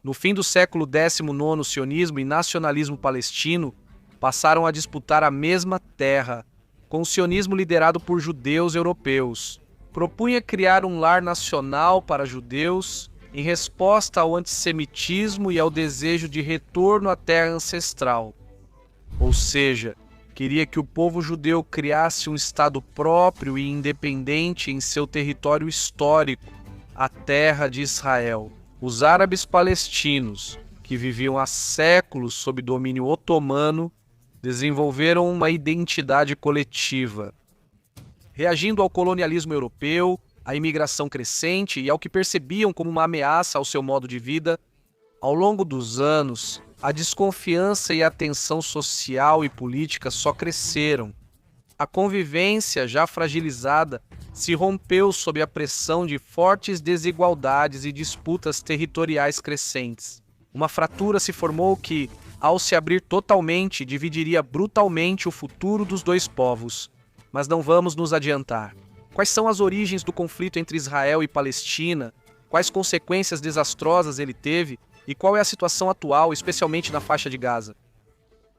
No fim do século XIX, o sionismo e nacionalismo palestino passaram a disputar a mesma terra, com o sionismo liderado por judeus europeus. Propunha criar um lar nacional para judeus em resposta ao antissemitismo e ao desejo de retorno à terra ancestral. Ou seja, queria que o povo judeu criasse um estado próprio e independente em seu território histórico, a terra de Israel. Os árabes palestinos, que viviam há séculos sob domínio otomano, desenvolveram uma identidade coletiva. Reagindo ao colonialismo europeu, à imigração crescente e ao que percebiam como uma ameaça ao seu modo de vida, ao longo dos anos, a desconfiança e a tensão social e política só cresceram. A convivência, já fragilizada, se rompeu sob a pressão de fortes desigualdades e disputas territoriais crescentes. Uma fratura se formou que, ao se abrir totalmente, dividiria brutalmente o futuro dos dois povos. Mas não vamos nos adiantar. Quais são as origens do conflito entre Israel e Palestina? Quais consequências desastrosas ele teve? E qual é a situação atual, especialmente na faixa de Gaza?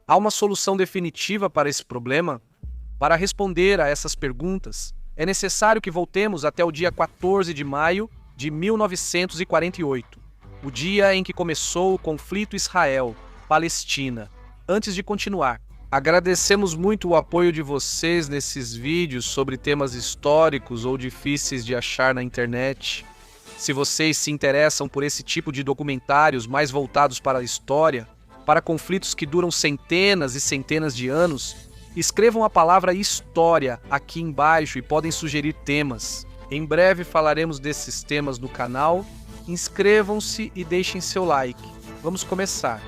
Há uma solução definitiva para esse problema? Para responder a essas perguntas, é necessário que voltemos até o dia 14 de maio de 1948, o dia em que começou o conflito Israel-Palestina. Antes de continuar, agradecemos muito o apoio de vocês nesses vídeos sobre temas históricos ou difíceis de achar na internet. Se vocês se interessam por esse tipo de documentários mais voltados para a história, para conflitos que duram centenas e centenas de anos, escrevam a palavra história aqui embaixo e podem sugerir temas. Em breve falaremos desses temas no canal. Inscrevam-se e deixem seu like. Vamos começar.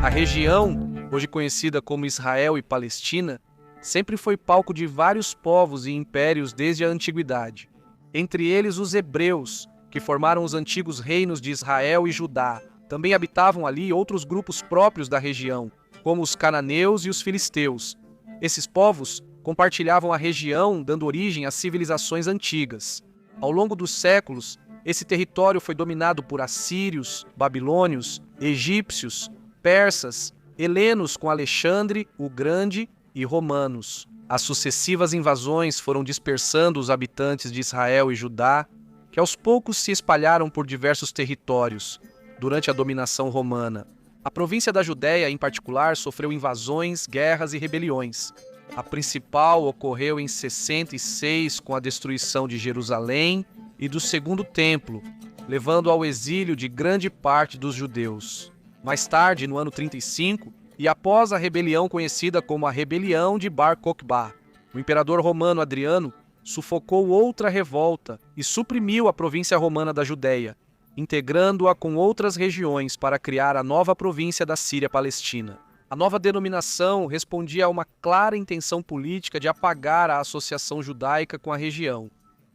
A região, hoje conhecida como Israel e Palestina, sempre foi palco de vários povos e impérios desde a antiguidade. Entre eles os hebreus, que formaram os antigos reinos de Israel e Judá. Também habitavam ali outros grupos próprios da região, como os cananeus e os filisteus. Esses povos compartilhavam a região, dando origem a civilizações antigas. Ao longo dos séculos, esse território foi dominado por assírios, babilônios, egípcios, persas, helenos com Alexandre o Grande e romanos. As sucessivas invasões foram dispersando os habitantes de Israel e Judá, que aos poucos se espalharam por diversos territórios durante a dominação romana. A província da Judéia, em particular, sofreu invasões, guerras e rebeliões. A principal ocorreu em 66 com a destruição de Jerusalém e do Segundo Templo, levando ao exílio de grande parte dos judeus. Mais tarde, no ano 35, e após a rebelião conhecida como a Rebelião de Bar Kokhba, o imperador romano Adriano sufocou outra revolta e suprimiu a província romana da Judéia, integrando-a com outras regiões para criar a nova província da Síria-Palestina. A nova denominação respondia a uma clara intenção política de apagar a associação judaica com a região.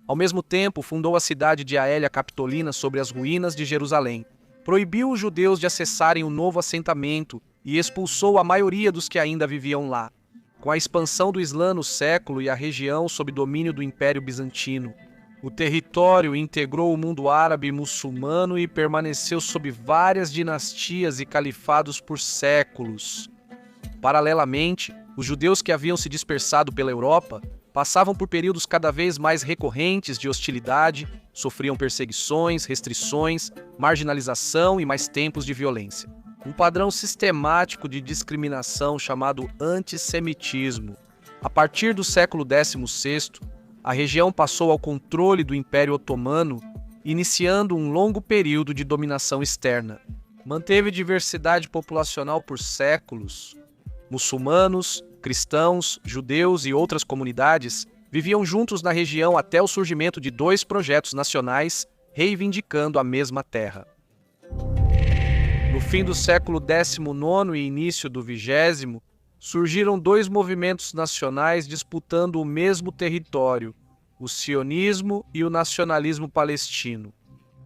Ao mesmo tempo, fundou a cidade de Aélia Capitolina sobre as ruínas de Jerusalém. Proibiu os judeus de acessarem o novo assentamento e expulsou a maioria dos que ainda viviam lá. Com a expansão do Islã no século e a região sob domínio do Império Bizantino, o território integrou o mundo árabe e muçulmano e permaneceu sob várias dinastias e califados por séculos. Paralelamente, os judeus que haviam se dispersado pela Europa passavam por períodos cada vez mais recorrentes de hostilidade, sofriam perseguições, restrições, marginalização e mais tempos de violência. Um padrão sistemático de discriminação chamado antissemitismo. A partir do século XVI, a região passou ao controle do Império Otomano, iniciando um longo período de dominação externa. Manteve diversidade populacional por séculos. Muçulmanos, cristãos, judeus e outras comunidades viviam juntos na região até o surgimento de dois projetos nacionais reivindicando a mesma terra. No fim do século XIX e início do XX, surgiram dois movimentos nacionais disputando o mesmo território, o sionismo e o nacionalismo palestino.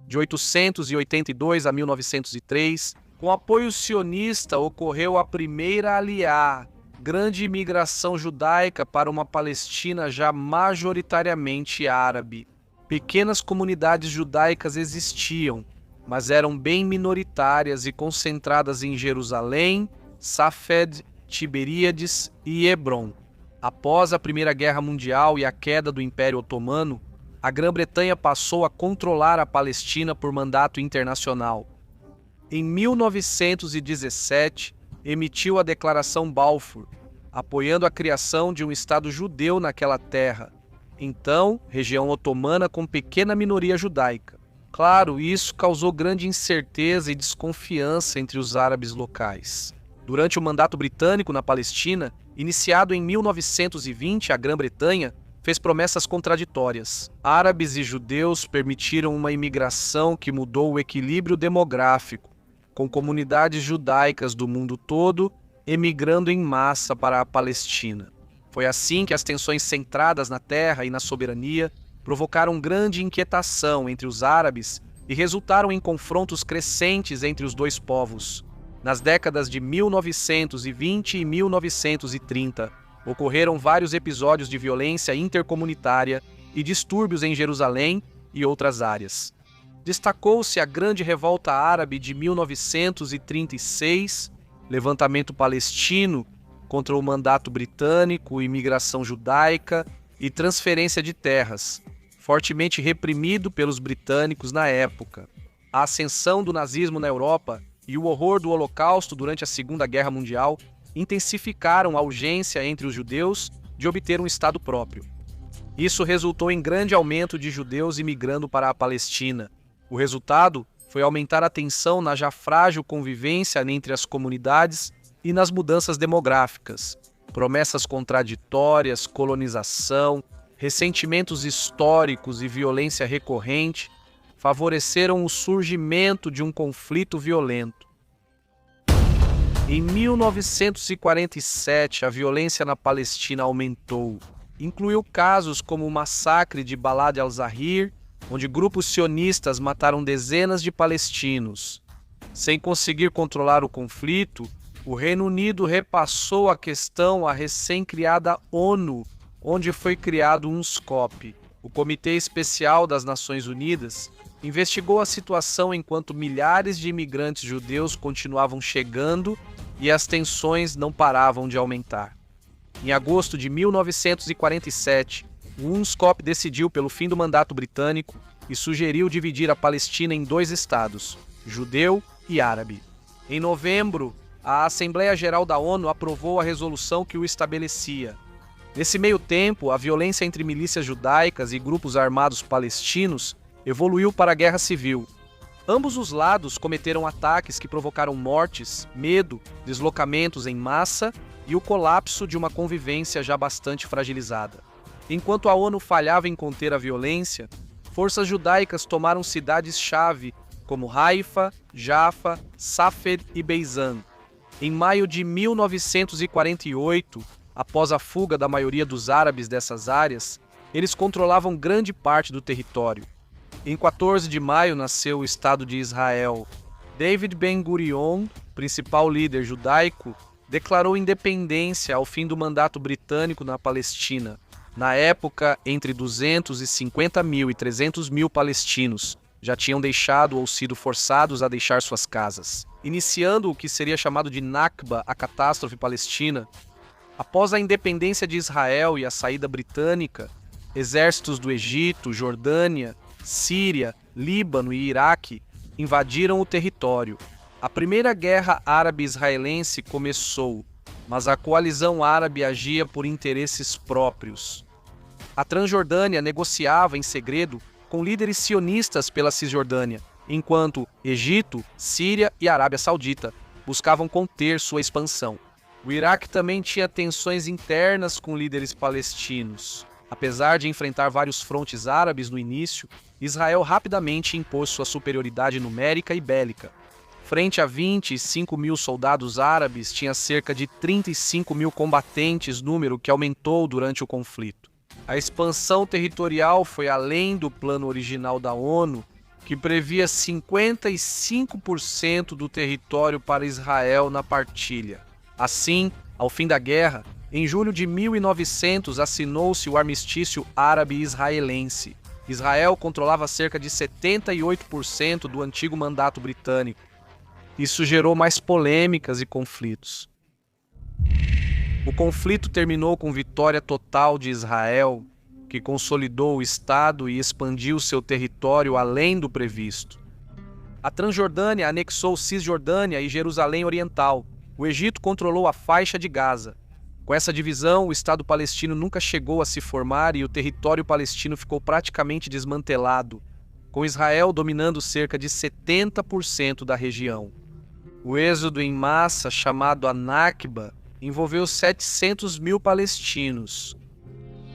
De 882 a 1903, com apoio sionista, ocorreu a primeira Aliá, grande imigração judaica para uma Palestina já majoritariamente árabe. Pequenas comunidades judaicas existiam, mas eram bem minoritárias e concentradas em Jerusalém, Safed, Tiberíades e Hebrom. Após a Primeira Guerra Mundial e a queda do Império Otomano, a Grã-Bretanha passou a controlar a Palestina por mandato internacional. Em 1917, emitiu a Declaração Balfour, apoiando a criação de um Estado judeu naquela terra, então região otomana com pequena minoria judaica. Claro, isso causou grande incerteza e desconfiança entre os árabes locais. Durante o mandato britânico na Palestina, iniciado em 1920, a Grã-Bretanha fez promessas contraditórias. Árabes e judeus permitiram uma imigração que mudou o equilíbrio demográfico, com comunidades judaicas do mundo todo emigrando em massa para a Palestina. Foi assim que as tensões centradas na terra e na soberania provocaram grande inquietação entre os árabes e resultaram em confrontos crescentes entre os dois povos. Nas décadas de 1920 e 1930, ocorreram vários episódios de violência intercomunitária e distúrbios em Jerusalém e outras áreas. Destacou-se a Grande Revolta Árabe de 1936, levantamento palestino contra o mandato britânico, imigração judaica e transferência de terras, fortemente reprimido pelos britânicos na época. A ascensão do nazismo na Europa e o horror do Holocausto durante a Segunda Guerra Mundial intensificaram a urgência entre os judeus de obter um Estado próprio. Isso resultou em grande aumento de judeus imigrando para a Palestina. O resultado foi aumentar a tensão na já frágil convivência entre as comunidades e nas mudanças demográficas. Promessas contraditórias, colonização, ressentimentos históricos e violência recorrente favoreceram o surgimento de um conflito violento. Em 1947, a violência na Palestina aumentou. Incluiu casos como o massacre de Balad al-Zahir, onde grupos sionistas mataram dezenas de palestinos. Sem conseguir controlar o conflito, o Reino Unido repassou a questão à recém-criada ONU, onde foi criado um UNSCOP. O Comitê Especial das Nações Unidas investigou a situação enquanto milhares de imigrantes judeus continuavam chegando e as tensões não paravam de aumentar. Em agosto de 1947, o UNSCOP decidiu pelo fim do mandato britânico e sugeriu dividir a Palestina em dois estados, judeu e árabe. Em novembro, a Assembleia Geral da ONU aprovou a resolução que o estabelecia. Nesse meio tempo, a violência entre milícias judaicas e grupos armados palestinos evoluiu para a guerra civil. Ambos os lados cometeram ataques que provocaram mortes, medo, deslocamentos em massa e o colapso de uma convivência já bastante fragilizada. Enquanto a ONU falhava em conter a violência, forças judaicas tomaram cidades-chave como Haifa, Jaffa, Safed e Beizan. Em maio de 1948, após a fuga da maioria dos árabes dessas áreas, eles controlavam grande parte do território. Em 14 de maio nasceu o Estado de Israel. David Ben-Gurion, principal líder judaico, declarou independência ao fim do mandato britânico na Palestina. Na época, entre 250 mil e 300 mil palestinos já tinham deixado ou sido forçados a deixar suas casas, iniciando o que seria chamado de Nakba, a catástrofe palestina. Após a independência de Israel e a saída britânica, exércitos do Egito, Jordânia, Síria, Líbano e Iraque invadiram o território. A Primeira Guerra Árabe-Israelense começou, mas a coalizão árabe agia por interesses próprios. A Transjordânia negociava em segredo com líderes sionistas pela Cisjordânia, enquanto Egito, Síria e Arábia Saudita buscavam conter sua expansão. O Iraque também tinha tensões internas com líderes palestinos. Apesar de enfrentar vários frontes árabes no início, Israel rapidamente impôs sua superioridade numérica e bélica. Frente a 25 mil soldados árabes, tinha cerca de 35 mil combatentes, número que aumentou durante o conflito. A expansão territorial foi além do plano original da ONU, que previa 55% do território para Israel na partilha. Assim, ao fim da guerra, em julho de 1900 assinou-se o Armistício Árabe-Israelense. Israel controlava cerca de 78% do antigo mandato britânico. Isso gerou mais polêmicas e conflitos. O conflito terminou com vitória total de Israel, que consolidou o Estado e expandiu seu território além do previsto. A Transjordânia anexou Cisjordânia e Jerusalém Oriental. O Egito controlou a faixa de Gaza. Com essa divisão, o Estado palestino nunca chegou a se formar e o território palestino ficou praticamente desmantelado, com Israel dominando cerca de 70% da região. O êxodo em massa, chamado a Nakba, envolveu 700 mil palestinos.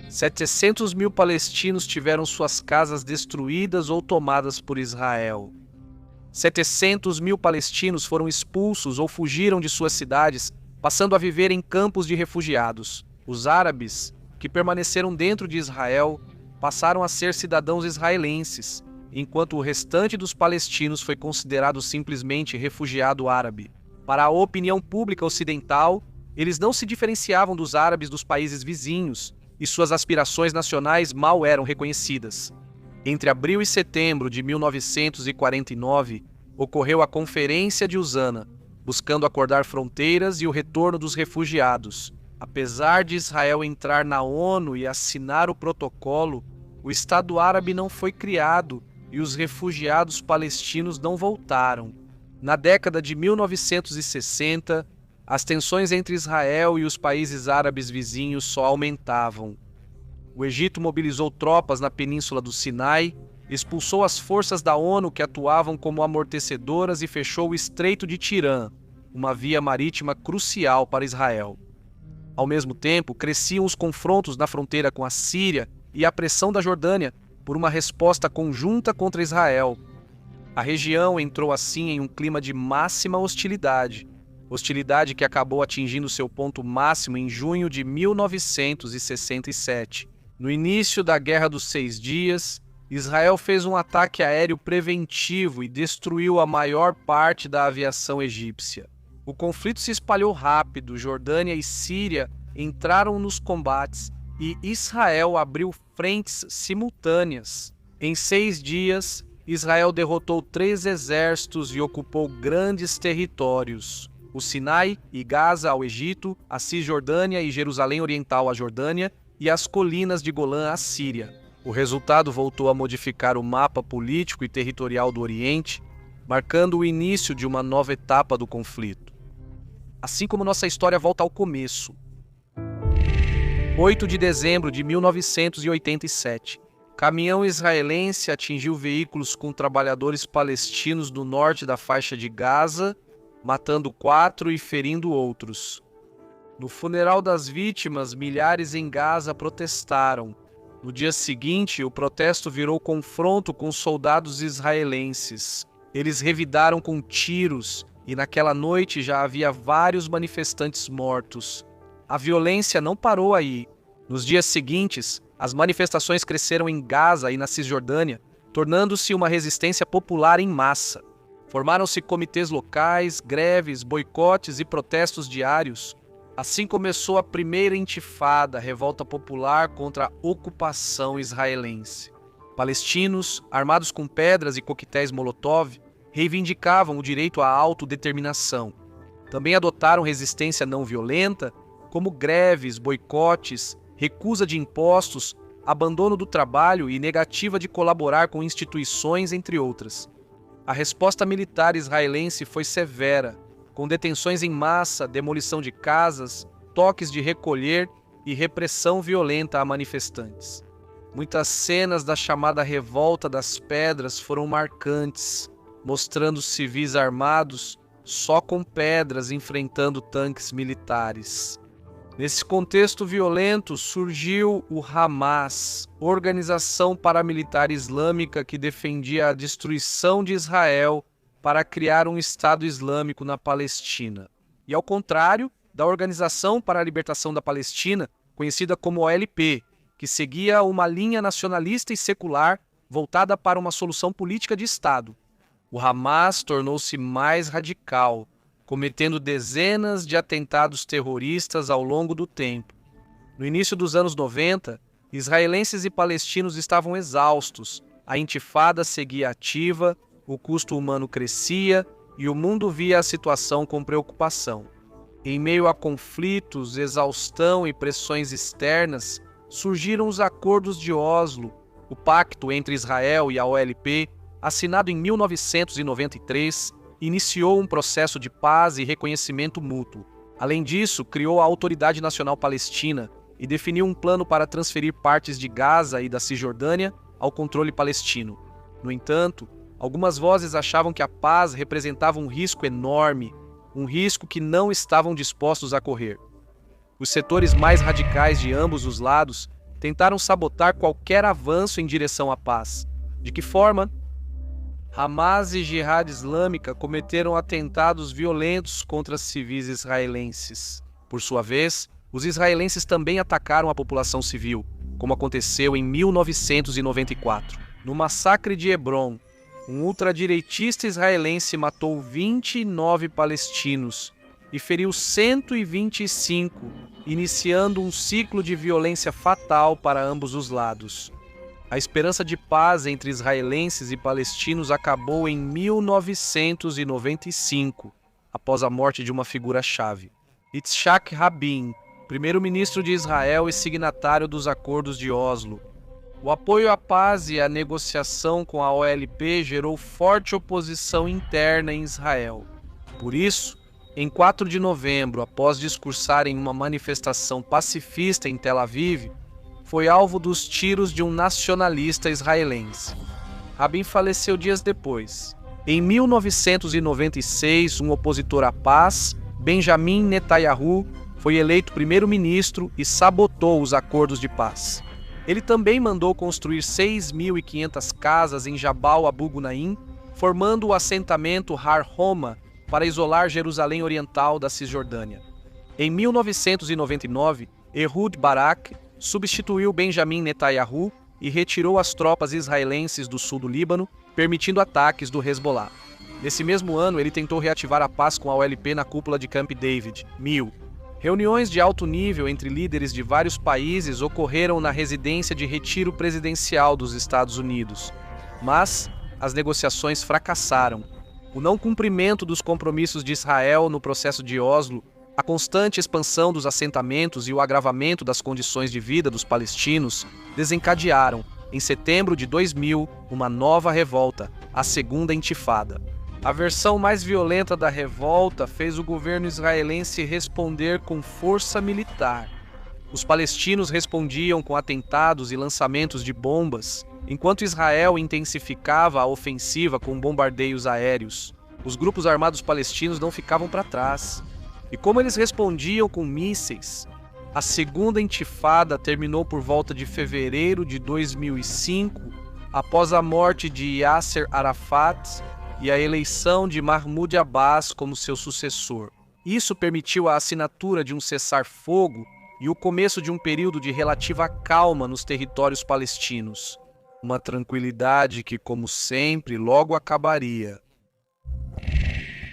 700 mil palestinos tiveram suas casas destruídas ou tomadas por Israel. 700 mil palestinos foram expulsos ou fugiram de suas cidades, passando a viver em campos de refugiados. Os árabes, que permaneceram dentro de Israel, passaram a ser cidadãos israelenses, enquanto o restante dos palestinos foi considerado simplesmente refugiado árabe. Para a opinião pública ocidental, eles não se diferenciavam dos árabes dos países vizinhos, e suas aspirações nacionais mal eram reconhecidas. Entre abril e setembro de 1949, ocorreu a Conferência de Usana, buscando acordar fronteiras e o retorno dos refugiados. Apesar de Israel entrar na ONU e assinar o protocolo, o Estado árabe não foi criado e os refugiados palestinos não voltaram. Na década de 1960, as tensões entre Israel e os países árabes vizinhos só aumentavam. O Egito mobilizou tropas na península do Sinai, expulsou as forças da ONU que atuavam como amortecedoras e fechou o Estreito de Tirã, uma via marítima crucial para Israel. Ao mesmo tempo, cresciam os confrontos na fronteira com a Síria e a pressão da Jordânia por uma resposta conjunta contra Israel. A região entrou assim em um clima de máxima hostilidade que acabou atingindo seu ponto máximo em junho de 1967. No início da Guerra dos 6 Dias, Israel fez um ataque aéreo preventivo e destruiu a maior parte da aviação egípcia. O conflito se espalhou rápido, Jordânia e Síria entraram nos combates e Israel abriu frentes simultâneas. Em 6 dias, Israel derrotou 3 exércitos e ocupou grandes territórios: o Sinai e Gaza ao Egito, a Cisjordânia e Jerusalém Oriental à Jordânia e as colinas de Golã à Síria. O resultado voltou a modificar o mapa político e territorial do Oriente, marcando o início de uma nova etapa do conflito. Assim como nossa história volta ao começo. 8 de dezembro de 1987. Caminhão israelense atingiu veículos com trabalhadores palestinos no norte da faixa de Gaza, matando 4 e ferindo outros. No funeral das vítimas, milhares em Gaza protestaram. No dia seguinte, o protesto virou confronto com soldados israelenses. Eles revidaram com tiros e naquela noite já havia vários manifestantes mortos. A violência não parou aí. Nos dias seguintes, as manifestações cresceram em Gaza e na Cisjordânia, tornando-se uma resistência popular em massa. Formaram-se comitês locais, greves, boicotes e protestos diários. Assim começou a primeira intifada, revolta popular contra a ocupação israelense. Palestinos, armados com pedras e coquetéis Molotov, reivindicavam o direito à autodeterminação. Também adotaram resistência não violenta, como greves, boicotes, recusa de impostos, abandono do trabalho e negativa de colaborar com instituições, entre outras. A resposta militar israelense foi severa, com detenções em massa, demolição de casas, toques de recolher e repressão violenta a manifestantes. Muitas cenas da chamada Revolta das Pedras foram marcantes, mostrando civis armados só com pedras enfrentando tanques militares. Nesse contexto violento surgiu o Hamas, organização paramilitar islâmica que defendia a destruição de Israel para criar um Estado Islâmico na Palestina. E ao contrário da Organização para a Libertação da Palestina, conhecida como OLP, que seguia uma linha nacionalista e secular voltada para uma solução política de Estado. O Hamas tornou-se mais radical, cometendo dezenas de atentados terroristas ao longo do tempo. No início dos anos 90, Israelenses e palestinos estavam exaustos, a intifada seguia ativa, o custo humano crescia e o mundo via a situação com preocupação. Em meio a conflitos, exaustão e pressões externas, surgiram os Acordos de Oslo, o pacto entre Israel e a OLP, assinado em 1993, iniciou um processo de paz e reconhecimento mútuo. Além disso, criou a Autoridade Nacional Palestina e definiu um plano para transferir partes de Gaza e da Cisjordânia ao controle palestino. No entanto, algumas vozes achavam que a paz representava um risco enorme, um risco que não estavam dispostos a correr. Os setores mais radicais de ambos os lados tentaram sabotar qualquer avanço em direção à paz. De que forma? Hamas e Jihad Islâmica cometeram atentados violentos contra civis israelenses. Por sua vez, os israelenses também atacaram a população civil, como aconteceu em 1994. No massacre de Hebron, um ultradireitista israelense matou 29 palestinos e feriu 125, iniciando um ciclo de violência fatal para ambos os lados. A esperança de paz entre israelenses e palestinos acabou em 1995, após a morte de uma figura-chave. Yitzhak Rabin, primeiro-ministro de Israel e signatário dos Acordos de Oslo. O apoio à paz e à negociação com a OLP gerou forte oposição interna em Israel. Por isso, em 4 de novembro, após discursar em uma manifestação pacifista em Tel Aviv, foi alvo dos tiros de um nacionalista israelense. Rabin faleceu dias depois. Em 1996, um opositor à paz, Benjamin Netanyahu, foi eleito primeiro-ministro e sabotou os acordos de paz. Ele também mandou construir 6.500 casas em Jabal Abu Ghneim, formando o assentamento Har Homa para isolar Jerusalém Oriental da Cisjordânia. Em 1999, Ehud Barak substituiu Benjamin Netanyahu e retirou as tropas israelenses do sul do Líbano, permitindo ataques do Hezbollah. Nesse mesmo ano, ele tentou reativar a paz com a OLP na cúpula de Camp David, 1000. Reuniões de alto nível entre líderes de vários países ocorreram na residência de retiro presidencial dos Estados Unidos. Mas as negociações fracassaram. O não cumprimento dos compromissos de Israel no processo de Oslo, a constante expansão dos assentamentos e o agravamento das condições de vida dos palestinos desencadearam, em setembro de 2000, uma nova revolta, a Segunda Intifada. A versão mais violenta da revolta fez o governo israelense responder com força militar. Os palestinos respondiam com atentados e lançamentos de bombas, enquanto Israel intensificava a ofensiva com bombardeios aéreos. Os grupos armados palestinos não ficavam para trás. E como eles respondiam com mísseis, a Segunda Intifada terminou por volta de fevereiro de 2005, após a morte de Yasser Arafat e a eleição de Mahmoud Abbas como seu sucessor. Isso permitiu a assinatura de um cessar-fogo e o começo de um período de relativa calma nos territórios palestinos. Uma tranquilidade que, como sempre, logo acabaria.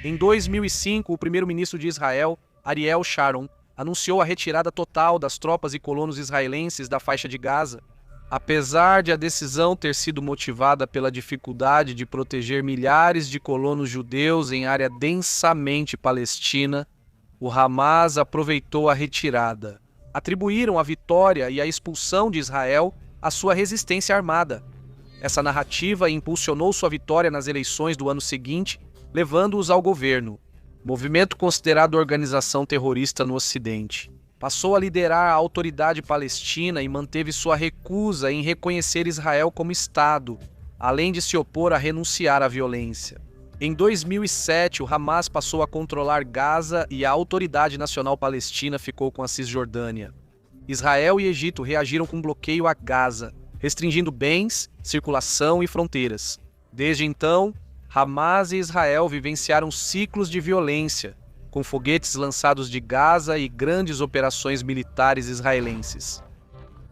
Em 2005, o primeiro-ministro de Israel, Ariel Sharon, anunciou a retirada total das tropas e colonos israelenses da faixa de Gaza. Apesar de a decisão ter sido motivada pela dificuldade de proteger milhares de colonos judeus em área densamente palestina, o Hamas aproveitou a retirada. Atribuíram a vitória e a expulsão de Israel à sua resistência armada. Essa narrativa impulsionou sua vitória nas eleições do ano seguinte, levando-os ao governo, movimento considerado organização terrorista no Ocidente. Passou a liderar a autoridade palestina e manteve sua recusa em reconhecer Israel como Estado, além de se opor a renunciar à violência. Em 2007, o Hamas passou a controlar Gaza e a Autoridade Nacional Palestina ficou com a Cisjordânia. Israel e Egito reagiram com bloqueio a Gaza, restringindo bens, circulação e fronteiras. Desde então, Hamas e Israel vivenciaram ciclos de violência, com foguetes lançados de Gaza e grandes operações militares israelenses.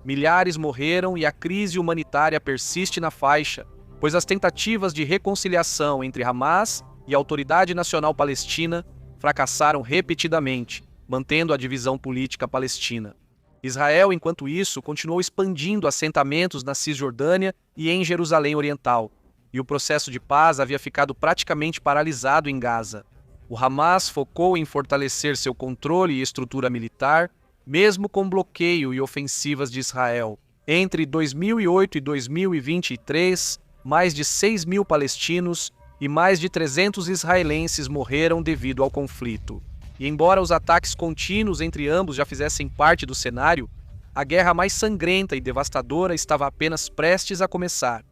Milhares morreram e a crise humanitária persiste na faixa, pois as tentativas de reconciliação entre Hamas e a Autoridade Nacional Palestina fracassaram repetidamente, mantendo a divisão política palestina. Israel, enquanto isso, continuou expandindo assentamentos na Cisjordânia e em Jerusalém Oriental, e o processo de paz havia ficado praticamente paralisado em Gaza. O Hamas focou em fortalecer seu controle e estrutura militar, mesmo com bloqueio e ofensivas de Israel. Entre 2008 e 2023, mais de 6 mil palestinos e mais de 300 israelenses morreram devido ao conflito. E embora os ataques contínuos entre ambos já fizessem parte do cenário, a guerra mais sangrenta e devastadora estava apenas prestes a começar.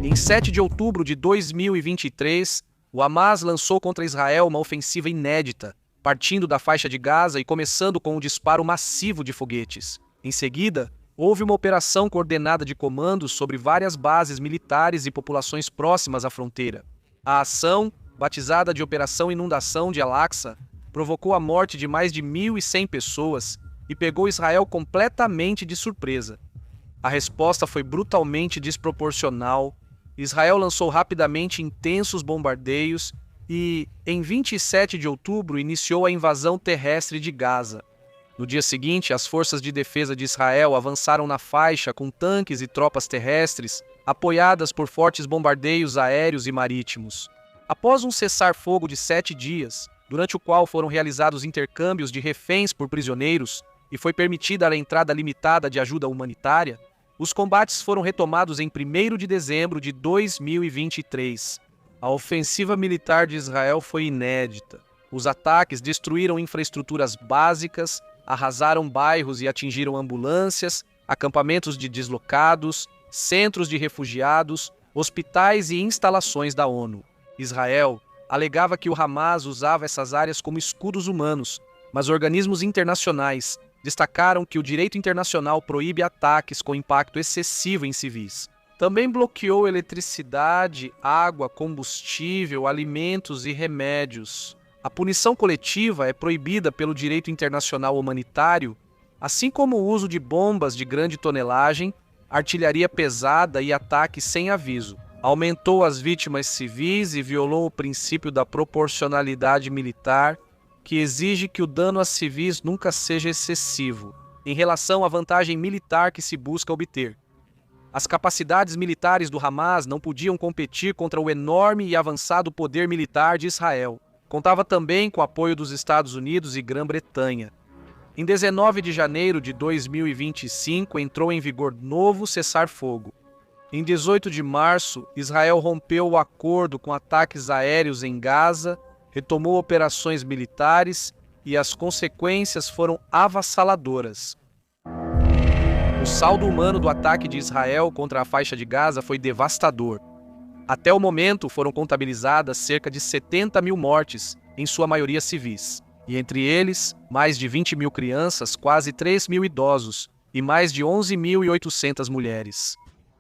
Em 7 de outubro de 2023, o Hamas lançou contra Israel uma ofensiva inédita, partindo da faixa de Gaza e começando com um disparo massivo de foguetes. Em seguida, houve uma operação coordenada de comandos sobre várias bases militares e populações próximas à fronteira. A ação, batizada de Operação Inundação de Al-Aqsa, provocou a morte de mais de 1.100 pessoas e pegou Israel completamente de surpresa. A resposta foi brutalmente desproporcional. Israel lançou rapidamente intensos bombardeios e, em 27 de outubro, iniciou a invasão terrestre de Gaza. No dia seguinte, as forças de defesa de Israel avançaram na faixa com tanques e tropas terrestres, apoiadas por fortes bombardeios aéreos e marítimos. Após um cessar-fogo de 7 dias, durante o qual foram realizados intercâmbios de reféns por prisioneiros e foi permitida a entrada limitada de ajuda humanitária, os combates foram retomados em 1º de dezembro de 2023. A ofensiva militar de Israel foi inédita. Os ataques destruíram infraestruturas básicas, arrasaram bairros e atingiram ambulâncias, acampamentos de deslocados, centros de refugiados, hospitais e instalações da ONU. Israel alegava que o Hamas usava essas áreas como escudos humanos, mas organismos internacionais destacaram que o direito internacional proíbe ataques com impacto excessivo em civis. Também bloqueou eletricidade, água, combustível, alimentos e remédios. A punição coletiva é proibida pelo direito internacional humanitário, assim como o uso de bombas de grande tonelagem, artilharia pesada e ataques sem aviso. Aumentou as vítimas civis e violou o princípio da proporcionalidade militar, que exige que o dano a civis nunca seja excessivo, em relação à vantagem militar que se busca obter. As capacidades militares do Hamas não podiam competir contra o enorme e avançado poder militar de Israel. Contava também com o apoio dos Estados Unidos e Grã-Bretanha. Em 19 de janeiro de 2025, entrou em vigor novo cessar-fogo. Em 18 de março, Israel rompeu o acordo com ataques aéreos em Gaza, retomou operações militares e as consequências foram avassaladoras. O saldo humano do ataque de Israel contra a faixa de Gaza foi devastador. Até o momento, foram contabilizadas cerca de 70 mil mortes, em sua maioria civis. E entre eles, mais de 20 mil crianças, quase 3 mil idosos e mais de 11.800 mulheres.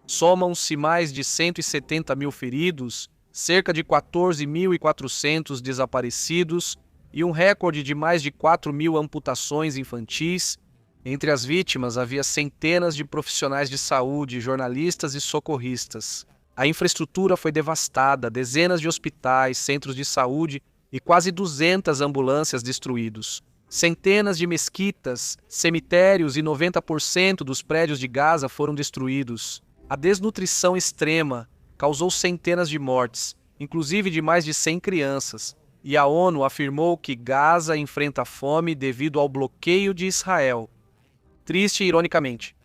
Somam-se mais de 170 mil feridos, cerca de 14.400 desaparecidos e um recorde de mais de 4 mil amputações infantis. Entre as vítimas havia centenas de profissionais de saúde, jornalistas e socorristas. A infraestrutura foi devastada, dezenas de hospitais, centros de saúde e quase 200 ambulâncias destruídos. Centenas de mesquitas, cemitérios e 90% dos prédios de Gaza foram destruídos. A desnutrição extrema causou centenas de mortes, inclusive de mais de 100 crianças, e a ONU afirmou que Gaza enfrenta fome devido ao bloqueio de Israel. Triste e ironicamente,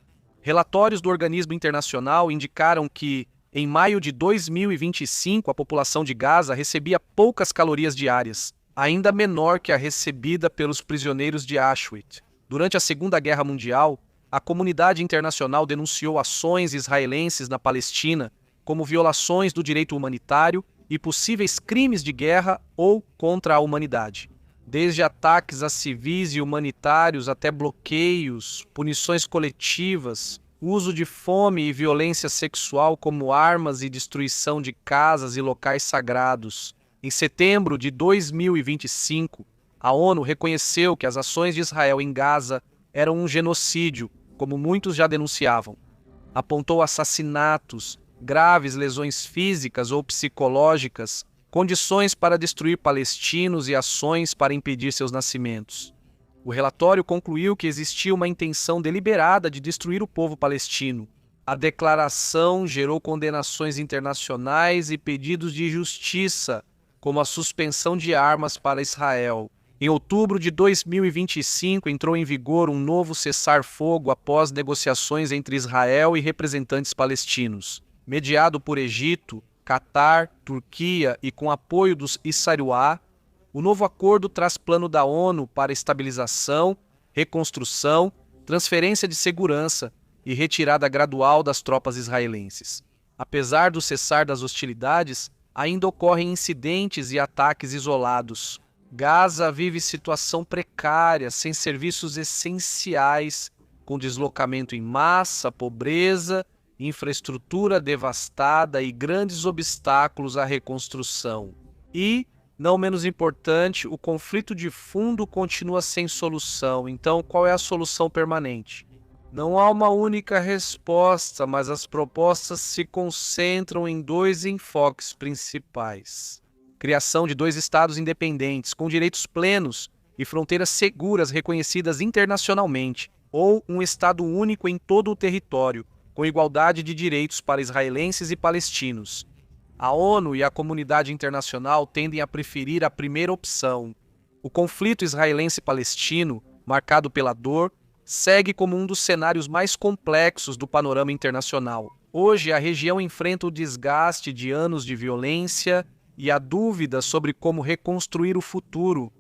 relatórios do organismo internacional indicaram que, em maio de 2025, a população de Gaza recebia poucas calorias diárias, ainda menor que a recebida pelos prisioneiros de Auschwitz. Durante a Segunda Guerra Mundial, a comunidade internacional denunciou ações israelenses na Palestina como violações do direito humanitário e possíveis crimes de guerra ou contra a humanidade. Desde ataques a civis e humanitários até bloqueios, punições coletivas, uso de fome e violência sexual como armas e destruição de casas e locais sagrados. Em setembro de 2025, a ONU reconheceu que as ações de Israel em Gaza eram um genocídio, como muitos já denunciavam. Apontou assassinatos, graves lesões físicas ou psicológicas, condições para destruir palestinos e ações para impedir seus nascimentos. O relatório concluiu que existia uma intenção deliberada de destruir o povo palestino. A declaração gerou condenações internacionais e pedidos de justiça, como a suspensão de armas para Israel. Em outubro de 2025, entrou em vigor um novo cessar-fogo após negociações entre Israel e representantes palestinos. Mediado por Egito, Catar, Turquia e com apoio dos Issarouá, o novo acordo traz plano da ONU para estabilização, reconstrução, transferência de segurança e retirada gradual das tropas israelenses. Apesar do cessar das hostilidades, ainda ocorrem incidentes e ataques isolados. Gaza vive situação precária, sem serviços essenciais, com deslocamento em massa, pobreza, infraestrutura devastada e grandes obstáculos à reconstrução. E, não menos importante, o conflito de fundo continua sem solução. Então, qual é a solução permanente? Não há uma única resposta, mas as propostas se concentram em dois enfoques principais: criação de dois estados independentes, com direitos plenos e fronteiras seguras reconhecidas internacionalmente, ou um estado único em todo o território, com igualdade de direitos para israelenses e palestinos. A ONU e a comunidade internacional tendem a preferir a primeira opção. O conflito israelense-palestino, marcado pela dor, segue como um dos cenários mais complexos do panorama internacional. Hoje, a região enfrenta o desgaste de anos de violência e a dúvida sobre como reconstruir o futuro.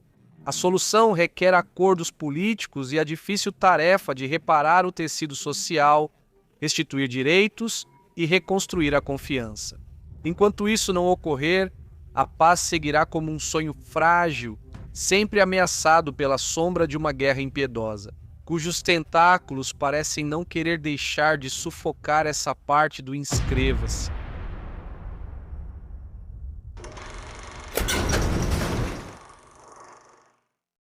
A solução requer acordos políticos e a difícil tarefa de reparar o tecido social, restituir direitos e reconstruir a confiança. Enquanto isso não ocorrer, a paz seguirá como um sonho frágil, sempre ameaçado pela sombra de uma guerra impiedosa, cujos tentáculos parecem não querer deixar de sufocar essa parte do inscreva-se.